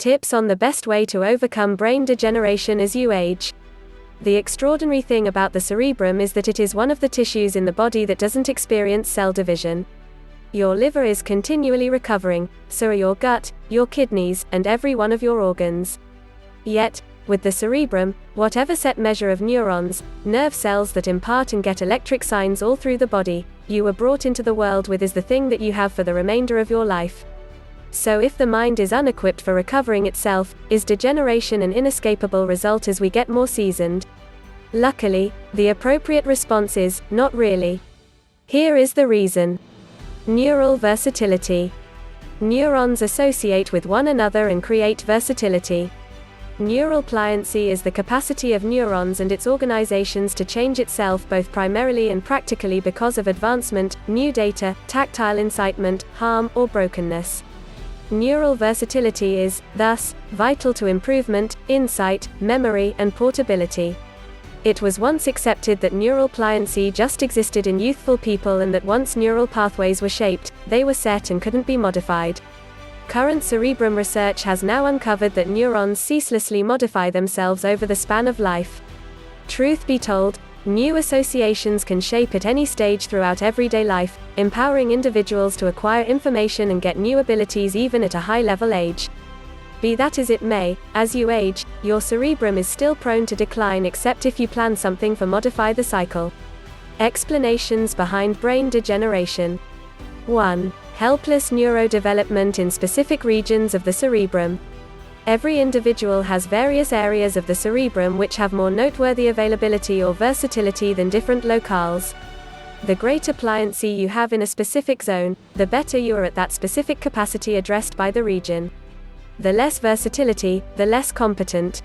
Tips on the best way to overcome brain degeneration as you age. The extraordinary thing about the cerebrum is that it is one of the tissues in the body that doesn't experience cell division. Your liver is continually recovering, so are your gut, your kidneys, and every one of your organs. Yet, with the cerebrum, whatever set measure of neurons, nerve cells that impart and get electric signs all through the body, you were brought into the world with is the thing that you have for the remainder of your life. So if the mind is unequipped for recovering itself, is degeneration an inescapable result as we get more seasoned? Luckily, the appropriate response is, not really. Here is the reason. Neural versatility. Neurons associate with one another and create versatility. Neural pliancy is the capacity of neurons and its organizations to change itself both primarily and practically because of advancement, new data, tactile incitement, harm, or brokenness. Neural versatility is, thus, vital to improvement, insight, memory, and portability. It was once accepted that neural pliancy just existed in youthful people and that once neural pathways were shaped, they were set and couldn't be modified. Current cerebrum research has now uncovered that neurons ceaselessly modify themselves over the span of life. Truth be told, new associations can shape at any stage throughout everyday life, empowering individuals to acquire information and get new abilities even at a high-level age. Be that as it may, as you age, your cerebrum is still prone to decline except if you plan something to modify the cycle. Explanations behind brain degeneration. 1. Helpless neurodevelopment in specific regions of the cerebrum. Every individual has various areas of the cerebrum which have more noteworthy availability or versatility than different locales. The greater pliancy you have in a specific zone, the better you are at that specific capacity addressed by the region. The less versatility, the less competent.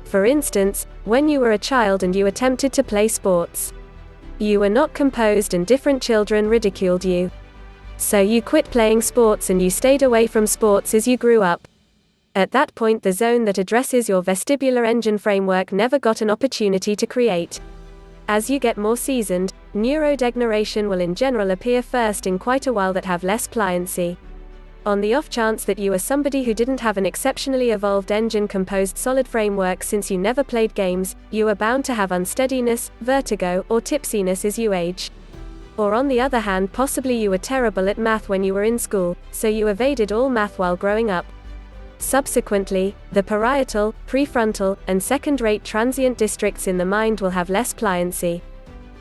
For instance, when you were a child and you attempted to play sports, you were not composed and different children ridiculed you. So you quit playing sports and you stayed away from sports as you grew up. At that point, the zone that addresses your vestibular engine framework never got an opportunity to create. As you get more seasoned, neurodegeneration will in general appear first in quite a while that have less pliancy. On the off chance that you are somebody who didn't have an exceptionally evolved engine-composed solid framework since you never played games, you are bound to have unsteadiness, vertigo, or tipsiness as you age. Or on the other hand, possibly you were terrible at math when you were in school, so you evaded all math while growing up. Subsequently, the parietal, prefrontal, and second-rate transient districts in the mind will have less pliancy.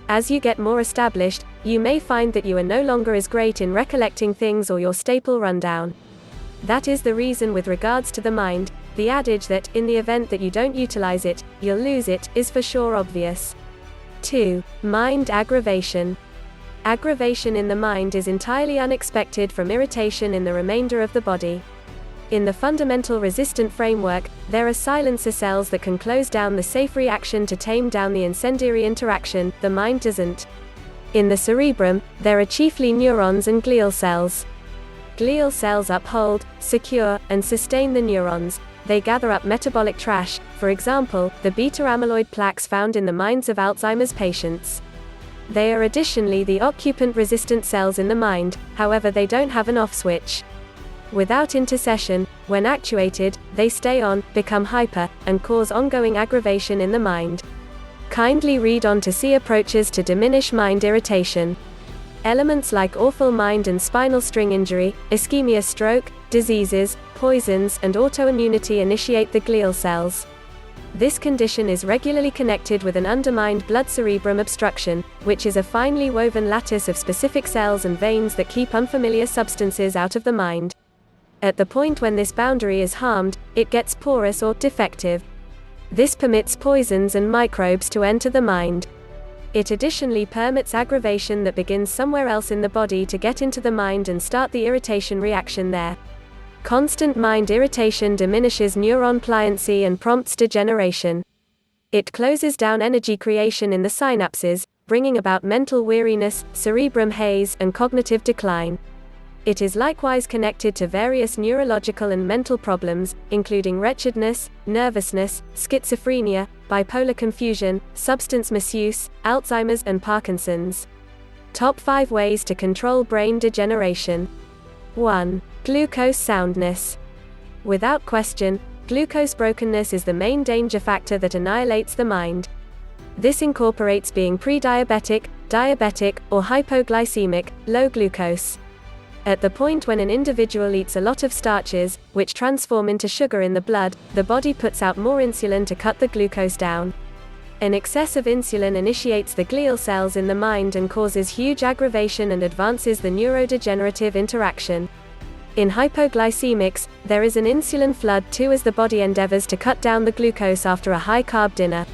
As you get more established, you may find that you are no longer as great in recollecting things or your staple rundown. That is the reason with regards to the mind, the adage that, in the event that you don't utilize it, you'll lose it, is for sure obvious. 2. Mind aggravation. Aggravation in the mind is entirely unexpected from irritation in the remainder of the body. In the fundamental resistant framework, there are silencer cells that can close down the safe reaction to tame down the incendiary interaction, the mind doesn't. In the cerebrum, there are chiefly neurons and glial cells. Glial cells uphold, secure, and sustain the neurons. They gather up metabolic trash, for example, the beta-amyloid plaques found in the minds of Alzheimer's patients. They are additionally the occupant-resistant cells in the mind, however they don't have an off switch. Without intercession, when actuated, they stay on, become hyper, and cause ongoing aggravation in the mind. Kindly read on to see approaches to diminish mind irritation. Elements like awful mind and spinal string injury, ischemia, stroke, diseases, poisons, and autoimmunity initiate the glial cells. This condition is regularly connected with an undermined blood-cerebrum obstruction, which is a finely woven lattice of specific cells and veins that keep unfamiliar substances out of the mind. At the point when this boundary is harmed, it gets porous or defective. This permits poisons and microbes to enter the mind. It additionally permits aggravation that begins somewhere else in the body to get into the mind and start the irritation reaction there. Constant mind irritation diminishes neuron pliancy and prompts degeneration. It closes down energy creation in the synapses, bringing about mental weariness, cerebrum haze, and cognitive decline. It is likewise connected to various neurological and mental problems, including wretchedness, nervousness, schizophrenia, bipolar confusion, substance misuse, Alzheimer's, and Parkinson's. Top 5 ways to control brain degeneration. 1. Glucose soundness. Without question, glucose brokenness is the main danger factor that annihilates the mind. This incorporates being pre-diabetic, diabetic, or hypoglycemic, low glucose. At the point when an individual eats a lot of starches, which transform into sugar in the blood, the body puts out more insulin to cut the glucose down. An excess of insulin initiates the glial cells in the mind and causes huge aggravation and advances the neurodegenerative interaction. In hypoglycemics, there is an insulin flood too as the body endeavors to cut down the glucose after a high-carb dinner.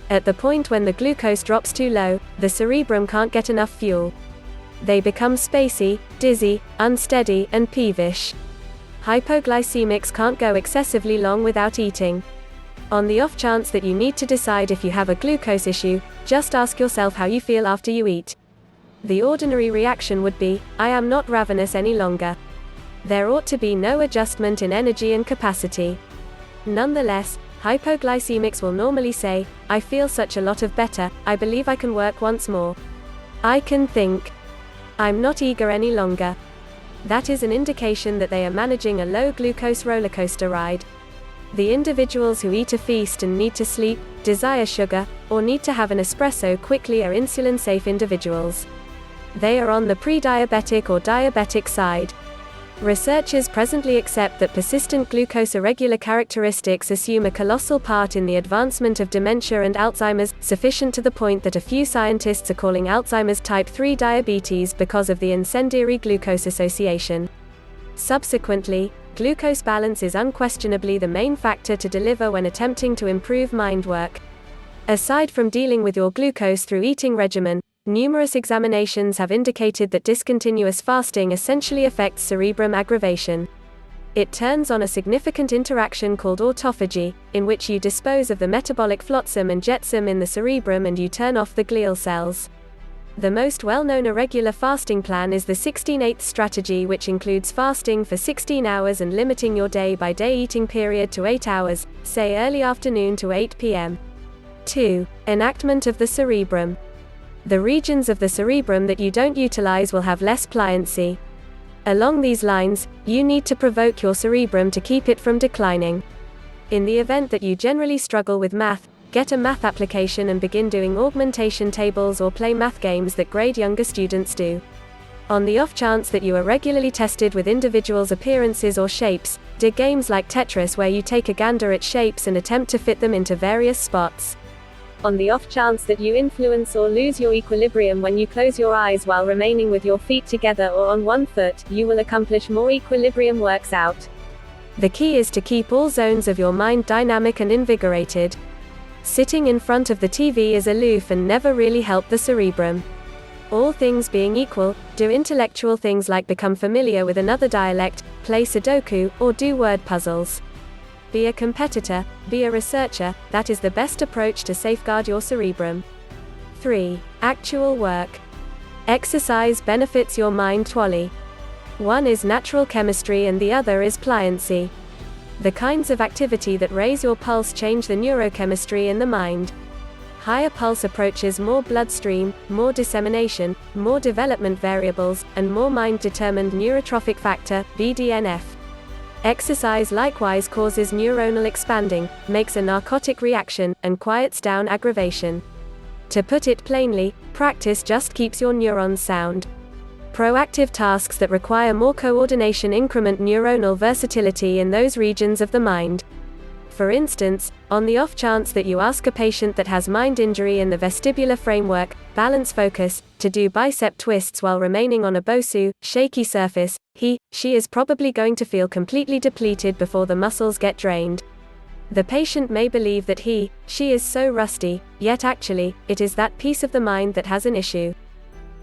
At the point when the glucose drops too low, the cerebrum can't get enough fuel. They become spacey, dizzy, unsteady, and peevish. Hypoglycemics can't go excessively long without eating. On the off chance that you need to decide if you have a glucose issue, just ask yourself how you feel after you eat. The ordinary reaction would be, I am not ravenous any longer. There ought to be no adjustment in energy and capacity. Nonetheless, hypoglycemics will normally say, I feel such a lot of better, I believe I can work once more. I can think. I'm not eager any longer. That is an indication that they are managing a low glucose roller coaster ride. The individuals who eat a feast and need to sleep, desire sugar, or need to have an espresso quickly are insulin-safe individuals. They are on the pre-diabetic or diabetic side. Researchers presently accept that persistent glucose irregular characteristics assume a colossal part in the advancement of dementia and Alzheimer's, sufficient to the point that a few scientists are calling Alzheimer's type 3 diabetes because of the incendiary glucose association. Subsequently, glucose balance is unquestionably the main factor to deliver when attempting to improve mind work. Aside from dealing with your glucose through eating regimen, numerous examinations have indicated that discontinuous fasting essentially affects cerebrum aggravation. It turns on a significant interaction called autophagy, in which you dispose of the metabolic flotsam and jetsam in the cerebrum and you turn off the glial cells. The most well-known irregular fasting plan is the 16/8 strategy, which includes fasting for 16 hours and limiting your day-by-day eating period to 8 hours, say early afternoon to 8 p.m. 2. Enactment of the cerebrum. The regions of the cerebrum that you don't utilize will have less pliancy. Along these lines, you need to provoke your cerebrum to keep it from declining. In the event that you generally struggle with math, get a math application and begin doing augmentation tables or play math games that grade younger students do. On the off chance that you are regularly tested with individuals' appearances or shapes, dig games like Tetris where you take a gander at shapes and attempt to fit them into various spots. On the off chance that you influence or lose your equilibrium when you close your eyes while remaining with your feet together or on one foot, you will accomplish more equilibrium works out. The key is to keep all zones of your mind dynamic and invigorated. Sitting in front of the TV is aloof and never really help the cerebrum. All things being equal, do intellectual things like become familiar with another dialect, play Sudoku, or do word puzzles. Be a competitor, be a researcher, that is the best approach to safeguard your cerebrum. 3. Actual work. Exercise benefits your mind twally. One is natural chemistry and the other is pliancy. The kinds of activity that raise your pulse change the neurochemistry in the mind. Higher pulse approaches more bloodstream, more dissemination, more development variables, and more mind-determined neurotrophic factor, BDNF. Exercise likewise causes neuronal expanding, makes a narcotic reaction, and quiets down aggravation. To put it plainly, practice just keeps your neurons sound. Proactive tasks that require more coordination increment neuronal versatility in those regions of the mind. For instance, on the off chance that you ask a patient that has mind injury in the vestibular framework, balance focus, to do bicep twists while remaining on a BOSU, shaky surface, she is probably going to feel completely depleted before the muscles get drained. The patient may believe that she is so rusty, yet actually, it is that piece of the mind that has an issue.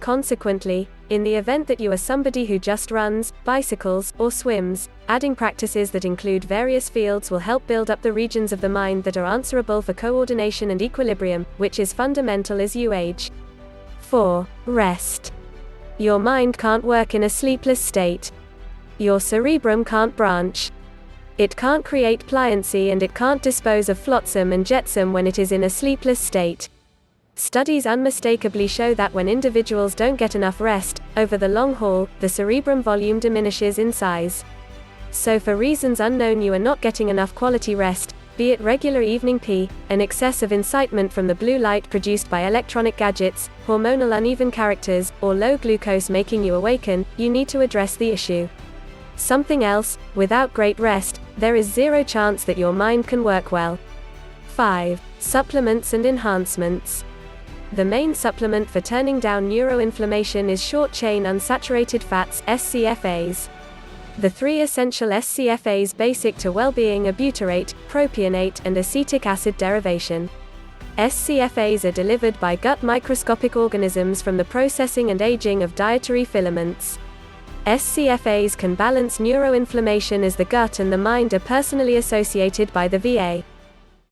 Consequently, in the event that you are somebody who just runs, bicycles, or swims, adding practices that include various fields will help build up the regions of the mind that are answerable for coordination and equilibrium, which is fundamental as you age. 4. Rest. Your mind can't work in a sleepless state. Your cerebrum can't branch. It can't create pliancy and it can't dispose of flotsam and jetsam when it is in a sleepless state. Studies unmistakably show that when individuals don't get enough rest, over the long haul, the cerebrum volume diminishes in size. So for reasons unknown you are not getting enough quality rest, be it regular evening pee, an excess of incitement from the blue light produced by electronic gadgets, hormonal uneven characters, or low glucose making you awaken, you need to address the issue. Something else, without great rest, there is zero chance that your mind can work well. 5. Supplements and enhancements. The main supplement for turning down neuroinflammation is short-chain unsaturated fats, SCFAs. The three essential SCFAs basic to well-being are butyrate, propionate, and acetic acid derivation. SCFAs are delivered by gut microscopic organisms from the processing and aging of dietary filaments. SCFAs can balance neuroinflammation as the gut and the mind are personally associated by the VA.